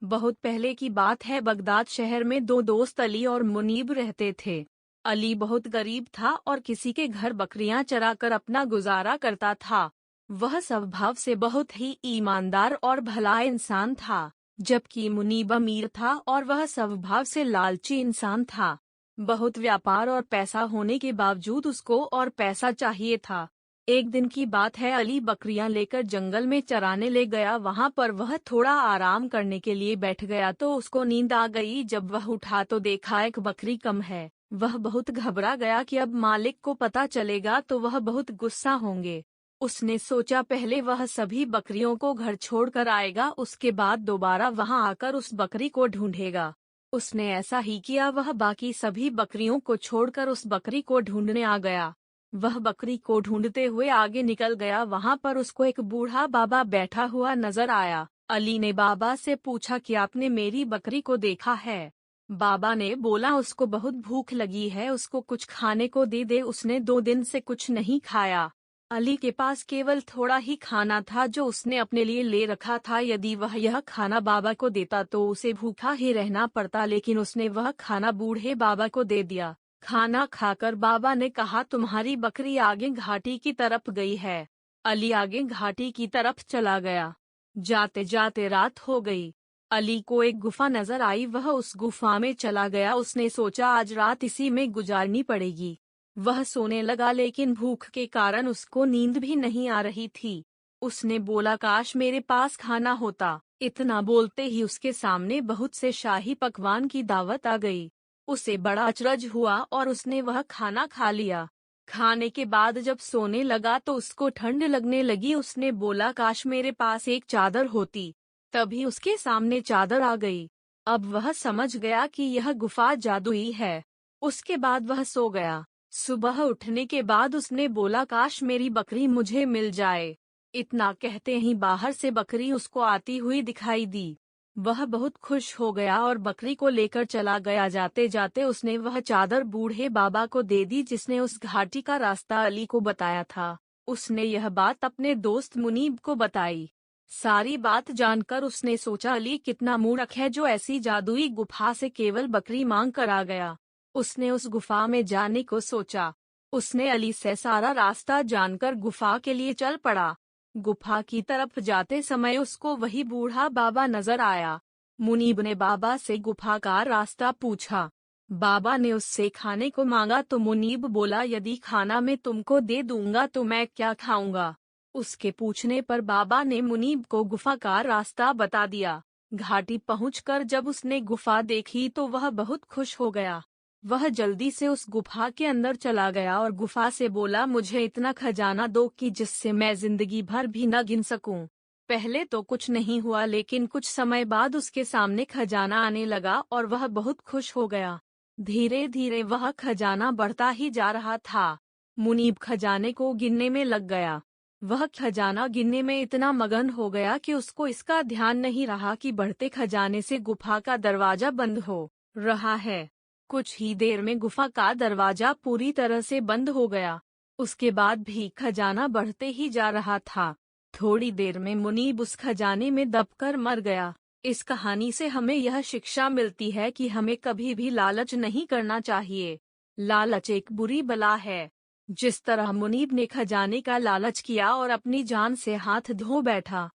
बहुत पहले की बात है, बगदाद शहर में दो दोस्त अली और मुनीब रहते थे। अली बहुत गरीब था और किसी के घर बकरियां चराकर अपना गुजारा करता था। वह स्वभाव से बहुत ही ईमानदार और भला इंसान था, जबकि मुनीब अमीर था और वह स्वभाव से लालची इंसान था। बहुत व्यापार और पैसा होने के बावजूद उसको और पैसा चाहिए था। एक दिन की बात है, अली बकरियां लेकर जंगल में चराने ले गया। वहां पर वह थोड़ा आराम करने के लिए बैठ गया तो उसको नींद आ गई। जब वह उठा तो देखा एक बकरी कम है। वह बहुत घबरा गया कि अब मालिक को पता चलेगा तो वह बहुत गुस्सा होंगे। उसने सोचा पहले वह सभी बकरियों को घर छोड़कर आएगा, उसके बाद दोबारा वहां आकर उस बकरी को ढूंढेगा। उसने ऐसा ही किया। वह बाकी सभी बकरियों को छोड़कर उस बकरी को ढूंढने आ गया। वह बकरी को ढूंढते हुए आगे निकल गया। वहां पर उसको एक बूढ़ा बाबा बैठा हुआ नजर आया। अली ने बाबा से पूछा कि आपने मेरी बकरी को देखा है? बाबा ने बोला उसको बहुत भूख लगी है, उसको कुछ खाने को दे दे, उसने 2 दिन से कुछ नहीं खाया। अली के पास केवल थोड़ा ही खाना था जो उसने अपने लिए ले रखा था। यदि वह यह खाना बाबा को देता तो उसे भूखा ही रहना पड़ता, लेकिन उसने वह खाना बूढ़े बाबा को दे दिया। खाना खाकर बाबा ने कहा, तुम्हारी बकरी आगे घाटी की तरफ गई है। अली आगे घाटी की तरफ चला गया। जाते जाते रात हो गई। अली को एक गुफा नजर आई। वह उस गुफा में चला गया। उसने सोचा आज रात इसी में गुजारनी पड़ेगी। वह सोने लगा, लेकिन भूख के कारण उसको नींद भी नहीं आ रही थी। उसने बोला, काश मेरे पास खाना होता। इतना बोलते ही उसके सामने बहुत से शाही पकवान की दावत आ गई। उसे बड़ा अचरज हुआ और उसने वह खाना खा लिया। खाने के बाद जब सोने लगा तो उसको ठंड लगने लगी। उसने बोला, काश मेरे पास एक चादर होती। तभी उसके सामने चादर आ गई। अब वह समझ गया कि यह गुफा जादुई है। उसके बाद वह सो गया। सुबह उठने के बाद उसने बोला, काश मेरी बकरी मुझे मिल जाए। इतना कहते ही बाहर से बकरी उसको आती हुई दिखाई दी। वह बहुत खुश हो गया और बकरी को लेकर चला गया। जाते जाते उसने वह चादर बूढ़े बाबा को दे दी जिसने उस घाटी का रास्ता अली को बताया था। उसने यह बात अपने दोस्त मुनीब को बताई। सारी बात जानकर उसने सोचा, अली कितना मूर्ख है जो ऐसी जादुई गुफा से केवल बकरी मांग कर आ गया। उसने उस गुफा में जाने को सोचा। उसने अली से सारा रास्ता जानकर गुफा के लिए चल पड़ा। गुफा की तरफ जाते समय उसको वही बूढ़ा बाबा नजर आया। मुनीब ने बाबा से गुफा का रास्ता पूछा। बाबा ने उससे खाने को मांगा तो मुनीब बोला, यदि खाना मैं तुमको दे दूंगा तो मैं क्या खाऊंगा? उसके पूछने पर बाबा ने मुनीब को गुफा का रास्ता बता दिया। घाटी पहुंचकर जब उसने गुफा देखी तो वह बहुत खुश हो गया। वह जल्दी से उस गुफा के अंदर चला गया और गुफा से बोला, मुझे इतना खजाना दो कि जिससे मैं जिंदगी भर भी न गिन सकूं। पहले तो कुछ नहीं हुआ, लेकिन कुछ समय बाद उसके सामने खजाना आने लगा और वह बहुत खुश हो गया। धीरे धीरे वह खजाना बढ़ता ही जा रहा था। मुनीब खजाने को गिनने में लग गया। वह खजाना गिनने में इतना मगन हो गया कि उसको इसका ध्यान नहीं रहा कि बढ़ते खजाने से गुफा का दरवाजा बंद हो रहा है। कुछ ही देर में गुफा का दरवाजा पूरी तरह से बंद हो गया। उसके बाद भी खजाना बढ़ते ही जा रहा था। थोड़ी देर में मुनीब उस खजाने में दबकर मर गया। इस कहानी से हमें यह शिक्षा मिलती है कि हमें कभी भी लालच नहीं करना चाहिए। लालच एक बुरी बला है। जिस तरह मुनीब ने खजाने का लालच किया और अपनी जान से हाथ धो बैठा,